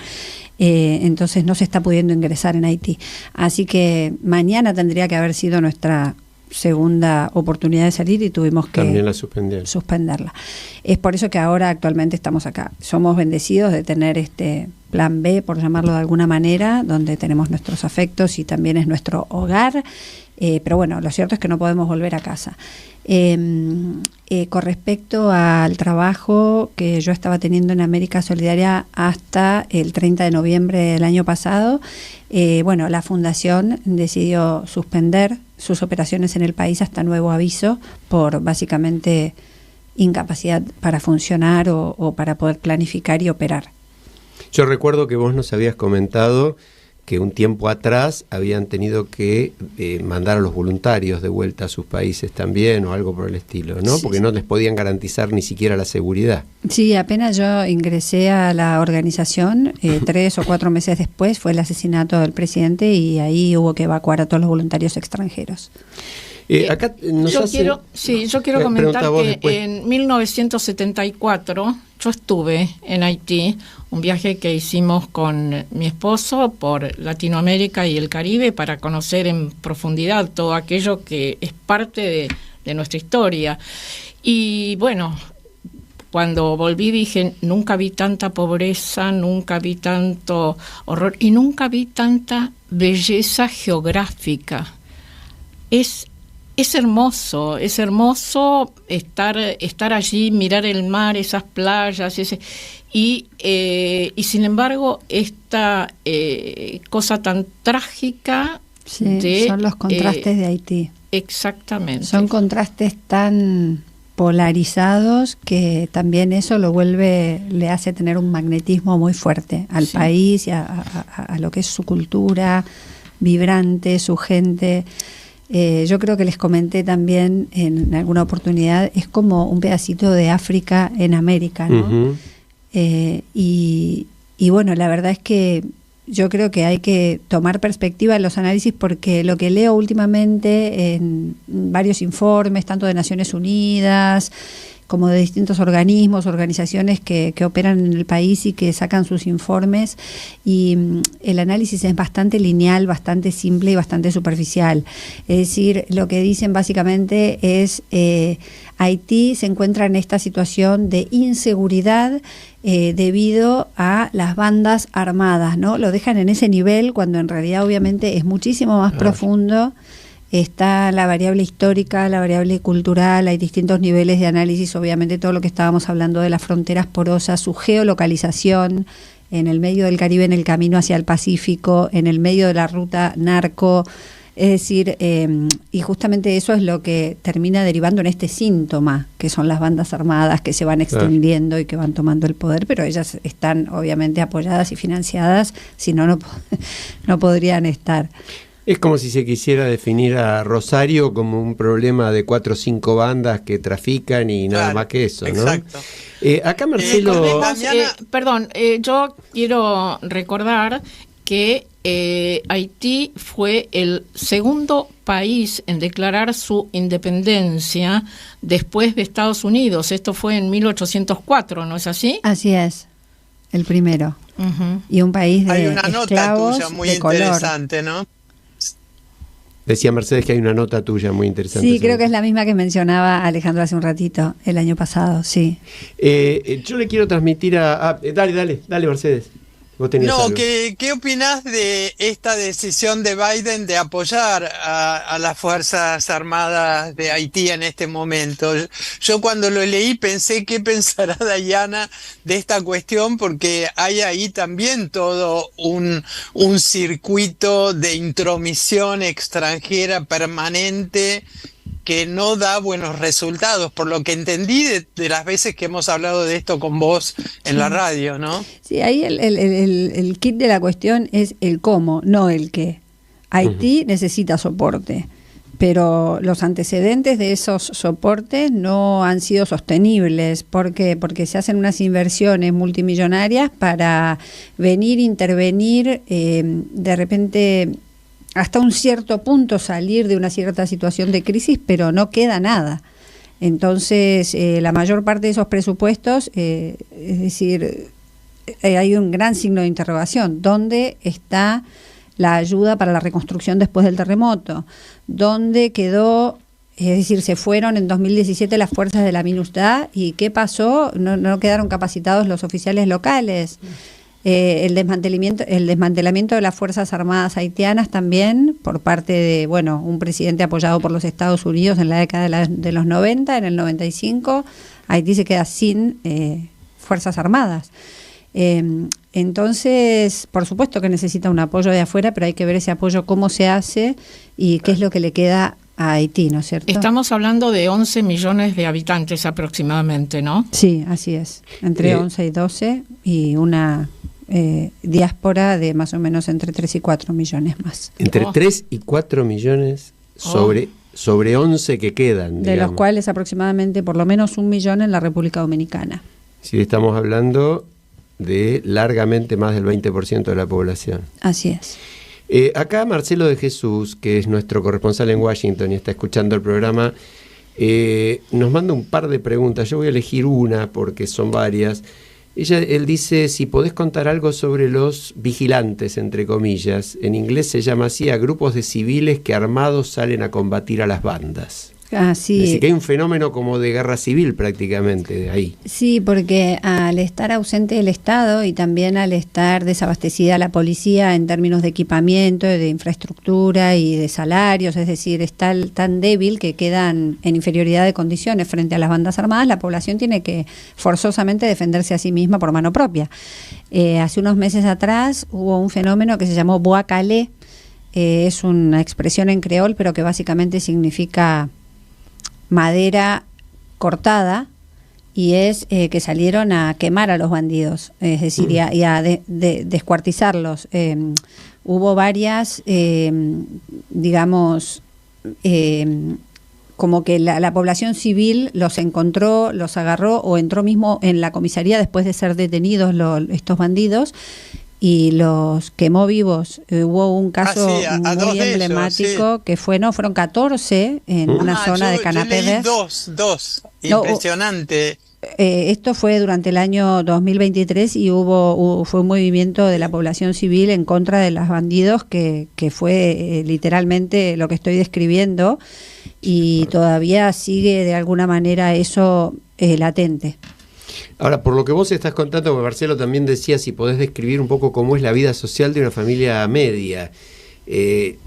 G: Entonces no se está pudiendo ingresar en Haití. Así que mañana tendría que haber sido nuestra segunda oportunidad de salir y tuvimos que
D: también la suspenderla.
G: Es por eso que ahora actualmente estamos acá. Somos bendecidos de tener este plan B, por llamarlo de alguna manera, donde tenemos nuestros afectos y también es nuestro hogar, pero bueno, lo cierto es que no podemos volver a casa. Con respecto al trabajo que yo estaba teniendo en América Solidaria hasta el 30 de noviembre del año pasado, bueno, la Fundación decidió suspender sus operaciones en el país hasta nuevo aviso por básicamente incapacidad para funcionar o para poder planificar y operar.
D: Yo recuerdo que vos nos habías comentado que un tiempo atrás habían tenido que mandar a los voluntarios de vuelta a sus países también, o algo por el estilo, ¿no? Sí, porque no les podían garantizar ni siquiera la seguridad.
G: Sí, apenas yo ingresé a la organización, 3 o 4 meses después fue el asesinato del presidente y ahí hubo que evacuar a todos los voluntarios extranjeros.
E: Acá yo quiero comentar que después. En 1974 yo estuve en Haití, un viaje que hicimos con mi esposo por Latinoamérica y el Caribe para conocer en profundidad todo aquello que es parte de nuestra historia. Y bueno, cuando volví dije, nunca vi tanta pobreza, nunca vi tanto horror y nunca vi tanta belleza geográfica. Es hermoso estar allí, mirar el mar, esas playas, y sin embargo esta cosa tan trágica
G: son los contrastes de Haití.
E: Exactamente.
G: Son contrastes tan polarizados que también eso le hace tener un magnetismo muy fuerte al país y a lo que es su cultura vibrante, su gente. Yo creo que les comenté también en alguna oportunidad, es como un pedacito de África en América, ¿no? Uh-huh. Y bueno, la verdad es que yo creo que hay que tomar perspectiva en los análisis, porque lo que leo últimamente en varios informes, tanto de Naciones Unidas como de distintos organismos, organizaciones que operan en el país y que sacan sus informes, y el análisis es bastante lineal, bastante simple y bastante superficial. Es decir, lo que dicen básicamente es Haití se encuentra en esta situación de inseguridad debido a las bandas armadas, ¿no? Lo dejan en ese nivel cuando en realidad obviamente es muchísimo más profundo. está la variable histórica, la variable cultural, hay distintos niveles de análisis, obviamente todo lo que estábamos hablando de las fronteras porosas, su geolocalización en el medio del Caribe, en el camino hacia el Pacífico, en el medio de la ruta narco, es decir, y justamente eso es lo que termina derivando en este síntoma, que son las bandas armadas que se van extendiendo y que van tomando el poder, pero ellas están obviamente apoyadas y financiadas, si no, no podrían estar.
D: Es como si se quisiera definir a Rosario como un problema de 4 o 5 bandas que trafican y nada más que eso, ¿no?
F: Exacto.
D: Acá Marcelo...
E: yo quiero recordar que Haití fue el segundo país en declarar su independencia después de Estados Unidos. Esto fue en 1804, ¿no es así?
G: Así es, el primero. Y un país de
F: hay una
G: esclavos
F: nota tuya muy
G: de color.
F: interesante, ¿no?
D: Decía Mercedes que hay una nota tuya muy interesante.
G: Sí, creo que es la misma que mencionaba Alejandro hace un ratito, el año pasado, sí.
D: Yo le quiero transmitir Dale, Mercedes. Vos tenías algo.
F: ¿Qué opinás de esta decisión de Biden de apoyar a las Fuerzas Armadas de Haití en este momento? Yo cuando lo leí pensé, ¿qué pensará Dayana de esta cuestión? Porque hay ahí también todo un circuito de intromisión extranjera permanente que no da buenos resultados, por lo que entendí de las veces que hemos hablado de esto con vos en la radio, ¿no?
G: Sí, ahí el kit de la cuestión es el cómo, no el qué. Haití necesita soporte, pero los antecedentes de esos soportes no han sido sostenibles. ¿Por qué? Porque se hacen unas inversiones multimillonarias para intervenir, de repente hasta un cierto punto salir de una cierta situación de crisis, pero no queda nada. Entonces, la mayor parte de esos presupuestos, es decir, hay un gran signo de interrogación. ¿Dónde está la ayuda para la reconstrucción después del terremoto? ¿Dónde quedó? Es decir, se fueron en 2017 las fuerzas de la MINUSTAH, ¿y qué pasó? No quedaron capacitados los oficiales locales. El desmantelamiento de las Fuerzas Armadas haitianas también por parte de, un presidente apoyado por los Estados Unidos en la década de los 90, en el 95, Haití se queda sin Fuerzas Armadas. Entonces, por supuesto que necesita un apoyo de afuera, pero hay que ver ese apoyo cómo se hace y qué es lo que le queda a Haití, ¿no es cierto?
E: Estamos hablando de 11 millones de habitantes aproximadamente, ¿no?
G: Sí, así es, entre 11 y 12 y una diáspora de más o menos entre 3 y 4 millones más.
D: Entre 3 y 4 millones sobre 11 que quedan,
G: de los cuales aproximadamente por lo menos 1 millón en la República Dominicana.
D: Sí, estamos hablando de largamente más del 20% de la población.
G: Así es.
D: Acá Marcelo de Jesús, que es nuestro corresponsal en Washington y está escuchando el programa, nos manda un par de preguntas. Yo voy a elegir una porque son varias. Él dice, si podés contar algo sobre los vigilantes, entre comillas. En inglés se llama así a grupos de civiles que armados salen a combatir a las bandas.
G: Sí.
D: Así que hay un fenómeno como de guerra civil prácticamente ahí.
G: Sí, porque al estar ausente el Estado y también al estar desabastecida la policía en términos de equipamiento, de infraestructura y de salarios, es decir, está tan débil que quedan en inferioridad de condiciones frente a las bandas armadas, la población tiene que forzosamente defenderse a sí misma por mano propia. Hace unos meses atrás hubo un fenómeno que se llamó Bois Calais, es una expresión en creol, pero que básicamente significa madera cortada, y es que salieron a quemar a los bandidos, es decir, y a descuartizarlos. Hubo varias, como que la población civil los encontró, los agarró o entró mismo en la comisaría después de ser detenidos estos bandidos, y los quemó vivos. Hubo un caso muy emblemático que fueron 14 en una zona de Canapé.
F: Dos. Impresionante.
G: Esto fue durante el año 2023 y fue un movimiento de la población civil en contra de los bandidos que fue literalmente lo que estoy describiendo, y todavía sigue de alguna manera eso latente.
D: Ahora, por lo que vos estás contando, Marcelo también decía si podés describir un poco cómo es la vida social de una familia media. alguien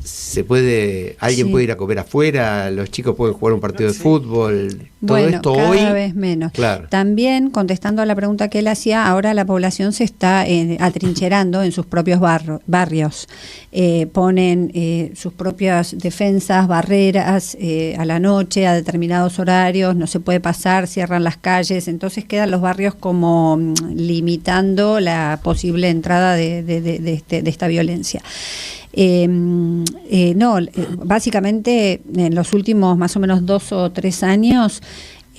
D: puede ir a comer afuera, los chicos pueden jugar un partido de fútbol, todo
G: bueno,
D: esto
G: cada
D: hoy
G: vez menos.
D: Claro.
G: También, contestando a la pregunta que él hacía, ahora la población se está atrincherando en sus propios barrios. Ponen sus propias defensas, barreras a la noche, a determinados horarios, no se puede pasar, cierran las calles, entonces quedan los barrios como limitando la posible entrada de esta violencia. Básicamente en los últimos más o menos 2 o 3 años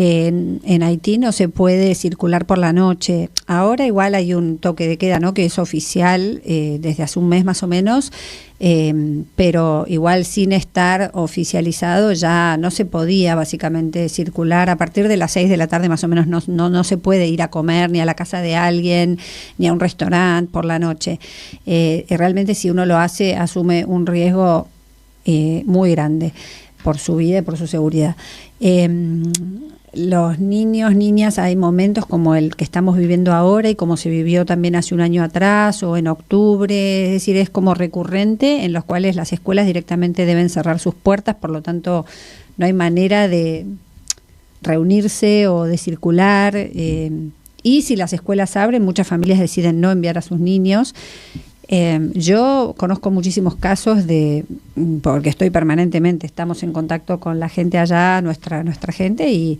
G: en Haití no se puede circular por la noche. Ahora igual hay un toque de queda, ¿no?, que es oficial desde hace un mes más o menos, pero igual sin estar oficializado ya no se podía básicamente circular. A partir de las 6 de la tarde más o menos no se puede ir a comer ni a la casa de alguien ni a un restaurante por la noche. Realmente si uno lo hace asume un riesgo muy grande por su vida y por su seguridad. Los niños, niñas, hay momentos como el que estamos viviendo ahora y como se vivió también hace un año atrás o en octubre, es decir, es como recurrente, en los cuales las escuelas directamente deben cerrar sus puertas, por lo tanto no hay manera de reunirse o de circular, y si las escuelas abren, muchas familias deciden no enviar a sus niños. Yo conozco muchísimos casos porque estoy permanentemente, estamos en contacto con la gente allá, nuestra gente, y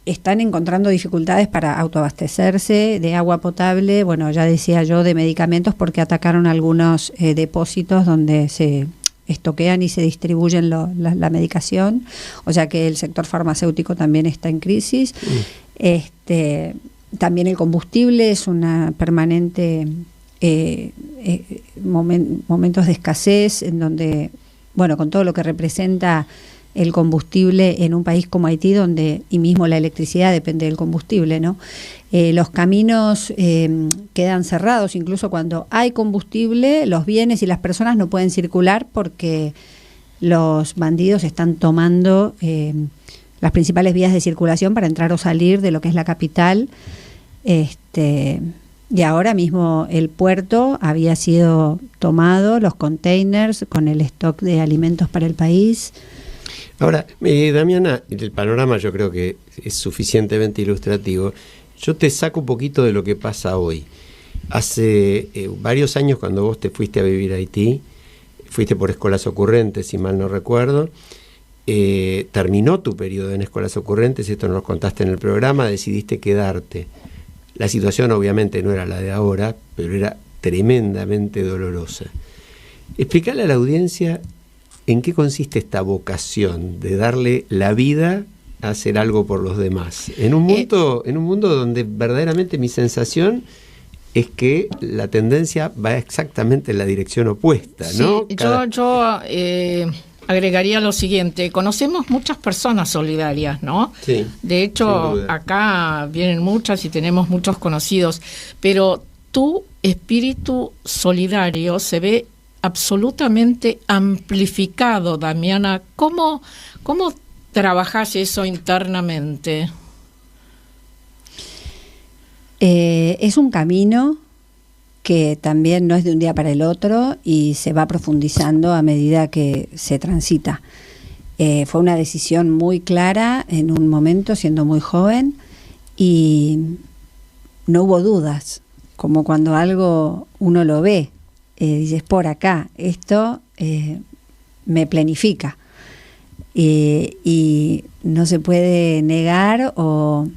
G: están encontrando dificultades para autoabastecerse de agua potable, bueno, ya decía yo, de medicamentos, porque atacaron algunos depósitos donde se estoquean y se distribuyen la medicación, o sea que el sector farmacéutico también está en crisis. También el combustible es una permanente momentos de escasez, en donde, bueno, con todo lo que representa el combustible en un país como Haití, donde y mismo la electricidad depende del combustible, ¿no? Los caminos quedan cerrados, incluso cuando hay combustible, los bienes y las personas no pueden circular porque los bandidos están tomando las principales vías de circulación para entrar o salir de lo que es la capital. Y ahora mismo el puerto había sido tomado, los containers con el stock de alimentos para el país.
D: Ahora, Damiana, el panorama yo creo que es suficientemente ilustrativo. Yo te saco un poquito de lo que pasa hoy. Hace varios años, cuando vos te fuiste a vivir a Haití, fuiste por Escuelas Ocurrentes, si mal no recuerdo. Terminó tu periodo en Escuelas Ocurrentes, esto nos contaste en el programa, decidiste quedarte. La situación obviamente no era la de ahora, pero era tremendamente dolorosa. Explícale a la audiencia en qué consiste esta vocación de darle la vida a hacer algo por los demás. En un mundo donde verdaderamente mi sensación es que la tendencia va exactamente en la dirección opuesta, ¿no?
E: Sí, yo agregaría lo siguiente: conocemos muchas personas solidarias, ¿no?
D: Sí,
E: de hecho, acá vienen muchas y tenemos muchos conocidos, pero tu espíritu solidario se ve absolutamente amplificado, Damiana. ¿Cómo trabajás eso internamente?
G: Es un camino que también no es de un día para el otro y se va profundizando a medida que se transita. Fue una decisión muy clara en un momento, siendo muy joven, y no hubo dudas, como cuando algo uno lo ve, dices, por acá, esto me planifica, y no se puede negar o,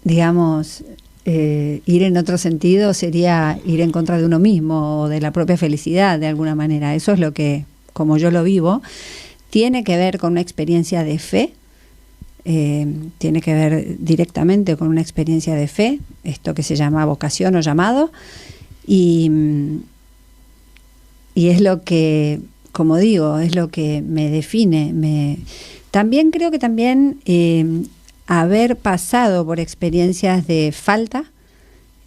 G: digamos, ir en otro sentido sería ir en contra de uno mismo o de la propia felicidad de alguna manera. Eso es lo que, como yo lo vivo, tiene que ver con una experiencia de fe, tiene que ver directamente con una experiencia de fe, esto que se llama vocación o llamado, y es lo que, como digo, es lo que me define. También creo que también haber pasado por experiencias de falta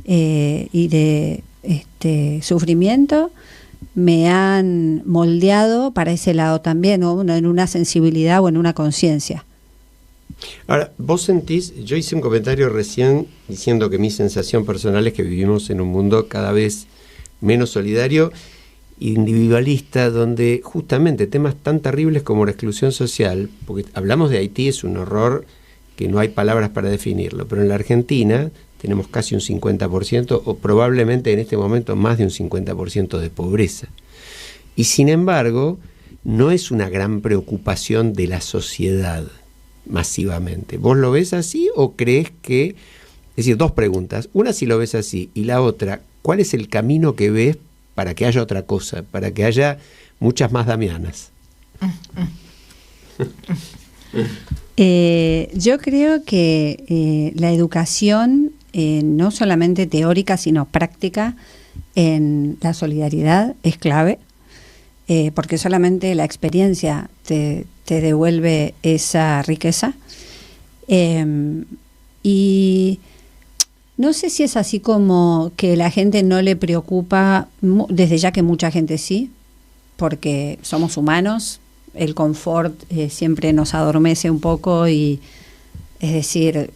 G: y de sufrimiento me han moldeado para ese lado también, ¿no? En una sensibilidad o en una conciencia.
D: Ahora, vos sentís, yo hice un comentario recién diciendo que mi sensación personal es que vivimos en un mundo cada vez menos solidario, individualista, donde justamente temas tan terribles como la exclusión social, porque hablamos de Haití, es un horror que no hay palabras para definirlo, pero en la Argentina tenemos casi un 50%, o probablemente en este momento más de un 50% de pobreza. Y sin embargo, no es una gran preocupación de la sociedad masivamente. ¿Vos lo ves así o crees que...? Es decir, dos preguntas. Una, si lo ves así, y la otra, ¿cuál es el camino que ves para que haya otra cosa, para que haya muchas más Damianas?
G: Yo creo que la educación, no solamente teórica, sino práctica, en la solidaridad es clave, porque solamente la experiencia te devuelve esa riqueza. Y no sé si es así como que la gente no le preocupa, desde ya que mucha gente sí, porque somos humanos, el confort siempre nos adormece un poco y es decir,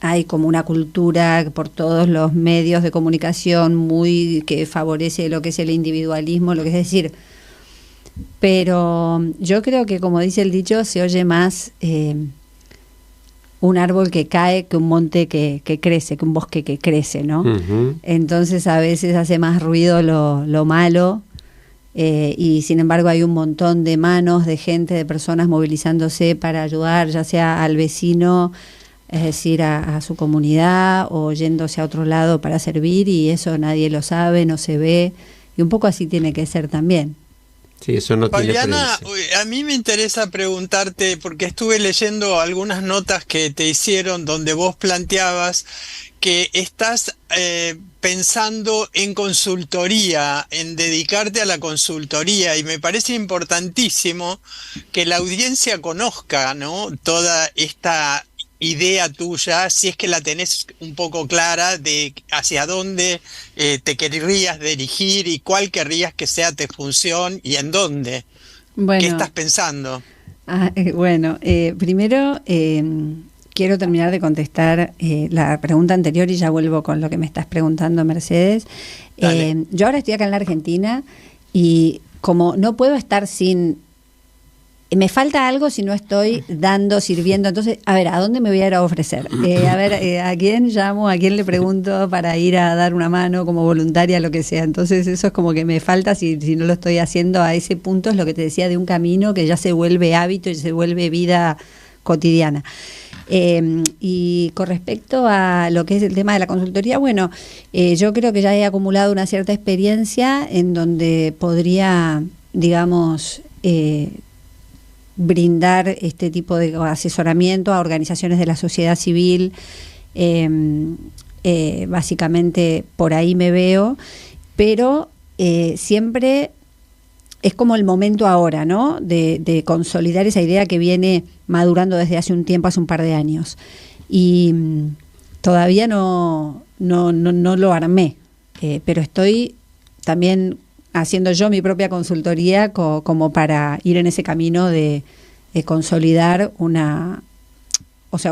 G: hay como una cultura por todos los medios de comunicación muy que favorece lo que es el individualismo, lo que es decir, pero yo creo que como dice el dicho, se oye más un árbol que cae que un monte que crece, que un bosque que crece, ¿no? Uh-huh. Entonces a veces hace más ruido lo malo, y sin embargo hay un montón de manos, de gente, de personas movilizándose para ayudar, ya sea al vecino, es decir, a su comunidad, o yéndose a otro lado para servir, y eso nadie lo sabe, no se ve, y un poco así tiene que ser también.
D: Sí, eso no
F: Fabiana,
D: tiene prensa.
F: a mí me interesa preguntarte, porque estuve leyendo algunas notas que te hicieron donde vos planteabas que estás pensando en consultoría, en dedicarte a la consultoría, y me parece importantísimo que la audiencia conozca, ¿no?, toda esta idea tuya, si es que la tenés un poco clara de hacia dónde te querrías dirigir y cuál querrías que sea tu función y en dónde. Bueno, ¿qué estás pensando?
G: Primero quiero terminar de contestar la pregunta anterior y ya vuelvo con lo que me estás preguntando, Mercedes. Yo ahora estoy acá en la Argentina y como no puedo estar sin... Me falta algo si no estoy sirviendo. Entonces, a ver, ¿a dónde me voy a ir a ofrecer? ¿A quién llamo? ¿A quién le pregunto para ir a dar una mano como voluntaria, lo que sea? Entonces, eso es como que me falta si no lo estoy haciendo a ese punto. Es lo que te decía de un camino que ya se vuelve hábito y se vuelve vida cotidiana. Y con respecto a lo que es el tema de la consultoría, bueno, yo creo que ya he acumulado una cierta experiencia en donde podría, digamos... brindar este tipo de asesoramiento a organizaciones de la sociedad civil, básicamente por ahí me veo, pero siempre es como el momento ahora, ¿no?, de consolidar esa idea que viene madurando desde hace un tiempo, hace un par de años, y todavía no lo armé, pero estoy también haciendo yo mi propia consultoría como para ir en ese camino de consolidar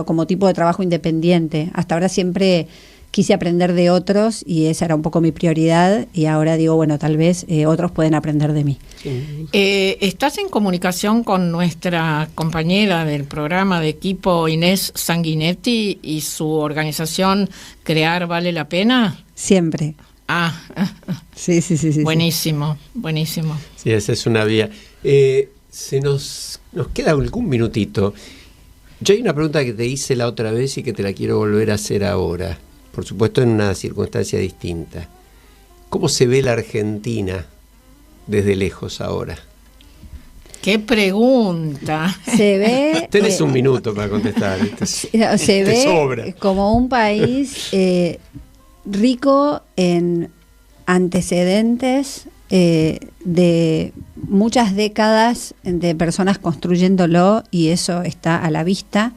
G: como tipo de trabajo independiente. Hasta ahora siempre quise aprender de otros y esa era un poco mi prioridad, y ahora digo, bueno, tal vez otros pueden aprender de mí.
E: ¿Estás en comunicación con nuestra compañera del programa de equipo, Inés Sanguinetti, y su organización Crear Vale la Pena?
G: Siempre. Sí.
E: Buenísimo, buenísimo.
D: Sí, esa es una vía. Se nos queda algún minutito. Yo hay una pregunta que te hice la otra vez y que te la quiero volver a hacer ahora. Por supuesto, en una circunstancia distinta. ¿Cómo se ve la Argentina desde lejos ahora?
E: ¡Qué pregunta!
G: Se ve...
D: Tenés un minuto para contestar.
G: Se ve sobra. Como un país... rico en antecedentes de muchas décadas de personas construyéndolo, y eso está a la vista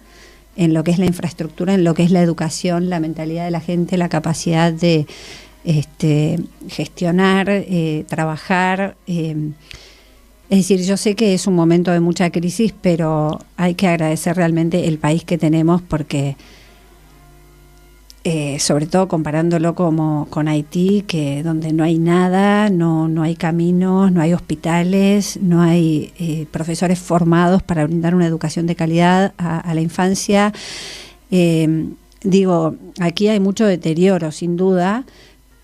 G: en lo que es la infraestructura, en lo que es la educación, la mentalidad de la gente, la capacidad de gestionar, trabajar. Es decir, yo sé que es un momento de mucha crisis, pero hay que agradecer realmente el país que tenemos, porque sobre todo comparándolo con Haití, que donde no hay nada, no hay caminos, no hay hospitales, no hay profesores formados para brindar una educación de calidad a la infancia. Aquí hay mucho deterioro, sin duda,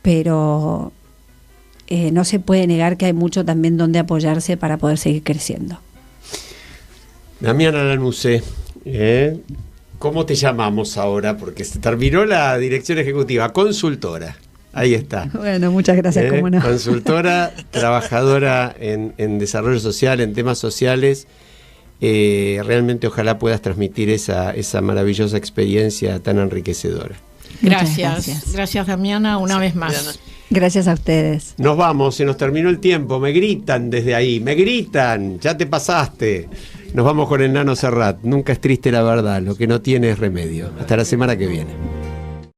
G: pero no se puede negar que hay mucho también donde apoyarse para poder seguir creciendo.
D: Damiana Lanuse, ¿cómo te llamamos ahora? Porque se terminó la dirección ejecutiva, consultora. Ahí está.
G: Bueno, muchas gracias, cómo no.
D: Consultora, trabajadora en desarrollo social, en temas sociales. Realmente ojalá puedas transmitir esa maravillosa experiencia tan enriquecedora.
E: Gracias Damiana, una vez más.
G: Gracias a ustedes.
D: Nos vamos, se nos terminó el tiempo. Me gritan desde ahí, me gritan, ya te pasaste. Nos vamos con el Nano Serrat. Nunca es triste la verdad, lo que no tiene es remedio. Hasta la semana que viene.